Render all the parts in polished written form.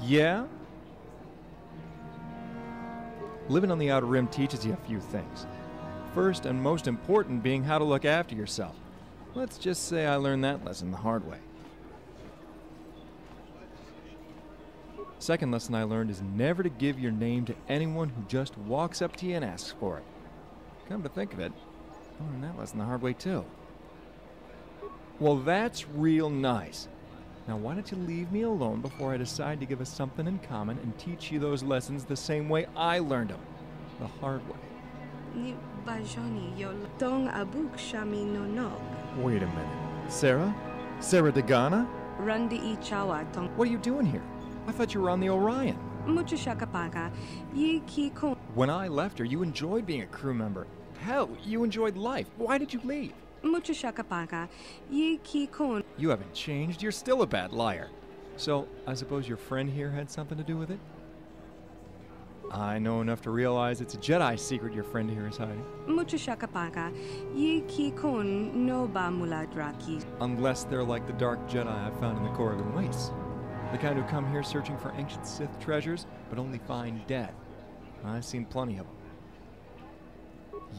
Yeah? Living on the Outer Rim teaches you a few things. First and most important being how to look after yourself. Let's just say I learned that lesson the hard way. Second lesson I learned is never to give your name to anyone who just walks up to you and asks for it. Come to think of it, I learned that lesson the hard way too. Well, that's real nice. Now why don't you leave me alone before I decide to give us something in common and teach you those lessons the same way I learned them, the hard way. Ni bajoni yo tong abuk shami no nog. Wait a minute. Sarah? Sarah Dagana? Rundi I chawa tong What are you doing here? I thought you were on the Orion. mucho shakapaka. Yi ki kon. When I left her, you enjoyed being a crew member. Hell, you enjoyed life. Why did you leave? Mucho shakapaka. Yi ki kon. You haven't changed. You're still a bad liar. So, I suppose your friend here had something to do with it? I know enough to realize it's a Jedi secret your friend here is hiding. Mucho shakapaka. Yi ki kon no ba muladraki. Unless they're like the Dark Jedi I found in the Corrigan Wastes. The kind who come here searching for ancient Sith treasures, but only find death. I've seen plenty of them.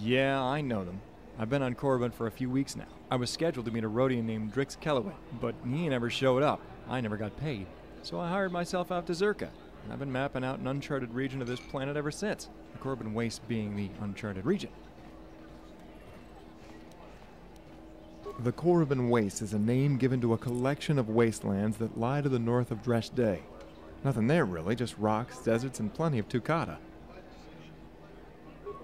Yeah, I know them. I've been on Korriban for a few weeks now. I was scheduled to meet a Rhodian named Drix Kellaway, but he never showed up. I never got paid. So I hired myself out to Zerka, and I've been mapping out an uncharted region of this planet ever since, the Korriban Wastes being the uncharted region. The Korriban Wastes is a name given to a collection of wastelands that lie to the north of Dresh Day. Nothing there really, just rocks, deserts, and plenty of Tukata.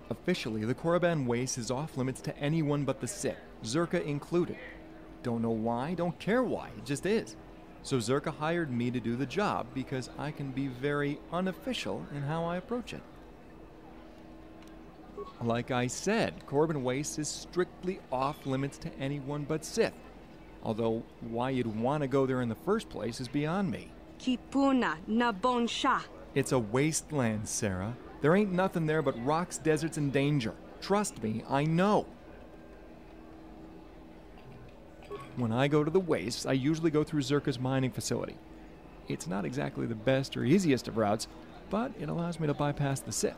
Officially, the Korriban Wastes is off limits to anyone but the Sith, Zerka included. Don't know why, don't care why, it just is. So Zerka hired me to do the job because I can be very unofficial in how I approach it. Like I said, Korriban Wastes is strictly off limits to anyone but Sith. Although, why you'd want to go there in the first place is beyond me. Ki puna na bon sha. It's a wasteland, Sarah. There ain't nothing there but rocks, deserts, and danger. Trust me, I know. When I go to the wastes, I usually go through Zerka's mining facility. It's not exactly the best or easiest of routes, but it allows me to bypass the Sith.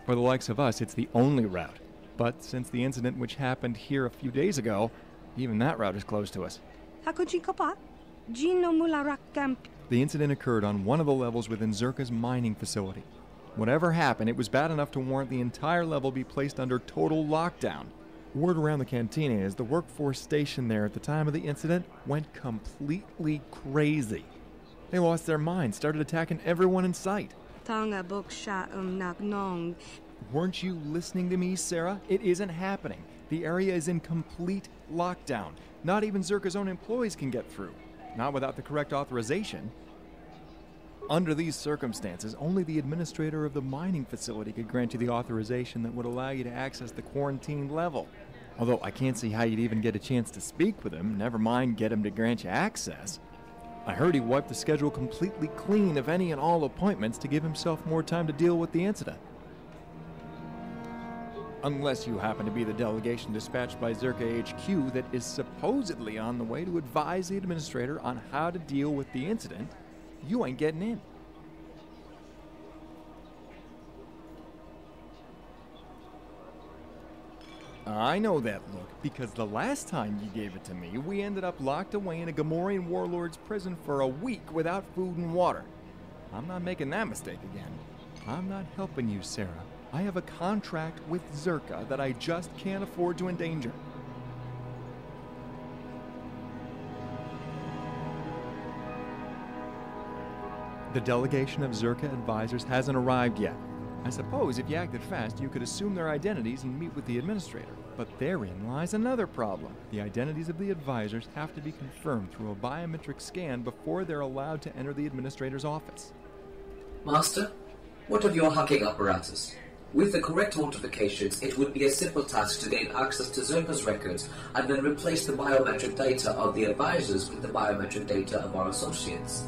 For the likes of us, it's the only route. But since the incident which happened here a few days ago, even that route is closed to us. Hakuji kapa. Jino mularak camp. The incident occurred on one of the levels within Zerka's mining facility. Whatever happened, it was bad enough to warrant the entire level be placed under total lockdown. Word around the cantina is the workforce stationed there at the time of the incident went completely crazy. They lost their minds, started attacking everyone in sight. Tonga book sha nak nong. Weren't you listening to me, Sarah? It isn't happening. The area is in complete lockdown. Not even Zerka's own employees can get through. Not without the correct authorization. Under these circumstances, only the administrator of the mining facility could grant you the authorization that would allow you to access the quarantined level. Although I can't see how you'd even get a chance to speak with him, never mind get him to grant you access. I heard he wiped the schedule completely clean of any and all appointments to give himself more time to deal with the incident. Unless you happen to be the delegation dispatched by Zerka HQ that is supposedly on the way to advise the administrator on how to deal with the incident, you ain't getting in. I know that look, because the last time you gave it to me, we ended up locked away in a Gamorrean warlord's prison for a week without food and water. I'm not making that mistake again. I'm not helping you, Sarah. I have a contract with Zerka that I just can't afford to endanger. The delegation of Zerka advisors hasn't arrived yet. I suppose if you acted fast, you could assume their identities and meet with the administrator. But therein lies another problem. The identities of the advisors have to be confirmed through a biometric scan before they're allowed to enter the administrator's office. Master, what of your hacking apparatus? With the correct authentications, it would be a simple task to gain access to Zerka's records and then replace the biometric data of the advisors with the biometric data of our associates.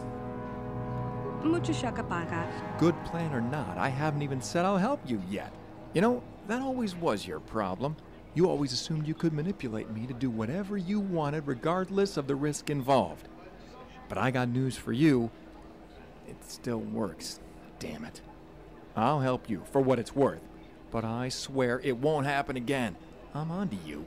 Mucho shakapaka. Good plan or not, I haven't even said I'll help you yet. You know, that always was your problem. You always assumed you could manipulate me to do whatever you wanted regardless of the risk involved. But I got news for you. It still works. Damn it. I'll help you for what it's worth, but I swear it won't happen again. I'm onto you.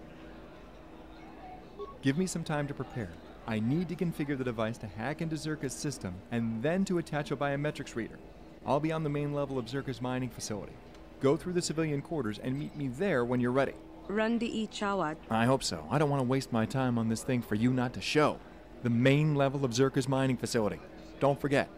Give me some time to prepare. I need to configure the device to hack into Zerka's system and then to attach a biometrics reader. I'll be on the main level of Zerka's mining facility. Go through the civilian quarters and meet me there when you're ready. Randi Chawat. I hope so. I don't want to waste my time on this thing for you not to show. The main level of Zerka's mining facility. Don't forget.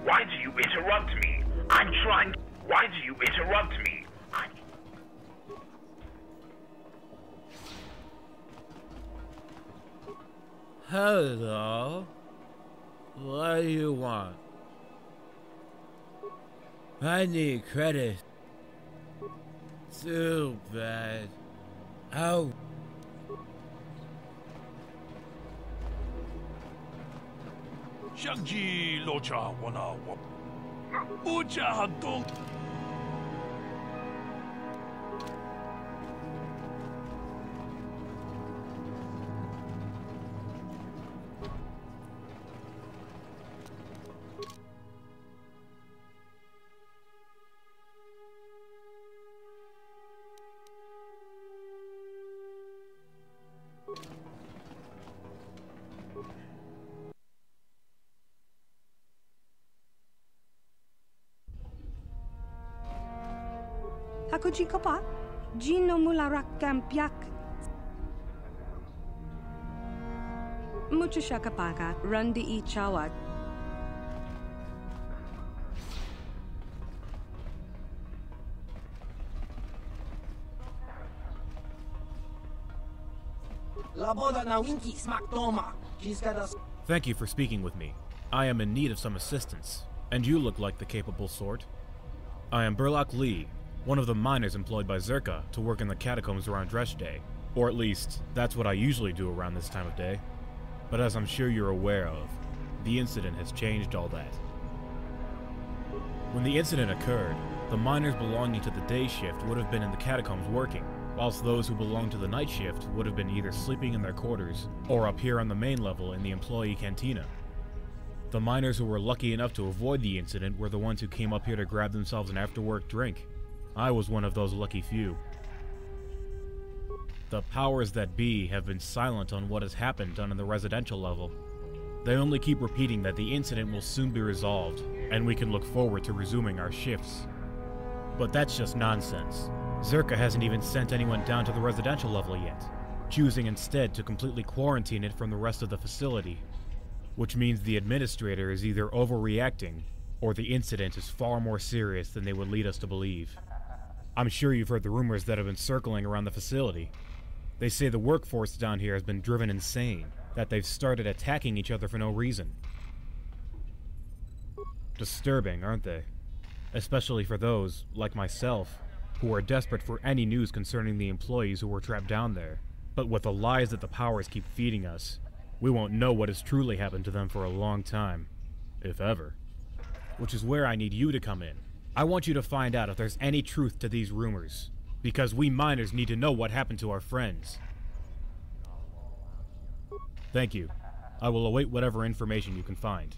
Why do you interrupt me? I'm trying. Why do you interrupt me? Hello? What do you want? I need credit. Too bad. Oh. 샹지 로자 원하워 우자 동 Ako ci pa? Gino mula rakam piak. Mucho siya kapaka, Randi Chawat. Thank you for speaking with me. I am in need of some assistance, and you look like the capable sort. I am Burlock Lee, one of the miners employed by Zerka to work in the catacombs around Dresh Day. Or at least, that's what I usually do around this time of day. But as I'm sure you're aware of, the incident has changed all that. When the incident occurred, the miners belonging to the day shift would have been in the catacombs working, whilst those who belonged to the night shift would have been either sleeping in their quarters or up here on the main level in the employee cantina. The miners who were lucky enough to avoid the incident were the ones who came up here to grab themselves an after-work drink. I was one of those lucky few. The powers that be have been silent on what has happened down in the residential level. They only keep repeating that the incident will soon be resolved, and we can look forward to resuming our shifts. But that's just nonsense. Zerka hasn't even sent anyone down to the residential level yet, choosing instead to completely quarantine it from the rest of the facility. Which means the administrator is either overreacting, or the incident is far more serious than they would lead us to believe. I'm sure you've heard the rumors that have been circling around the facility. They say the workforce down here has been driven insane, that they've started attacking each other for no reason. Disturbing, aren't they? Especially for those, like myself, who are desperate for any news concerning the employees who were trapped down there. But with the lies that the powers keep feeding us, we won't know what has truly happened to them for a long time, if ever. Which is where I need you to come in. I want you to find out if there's any truth to these rumors, because we miners need to know what happened to our friends. Thank you. I will await whatever information you can find.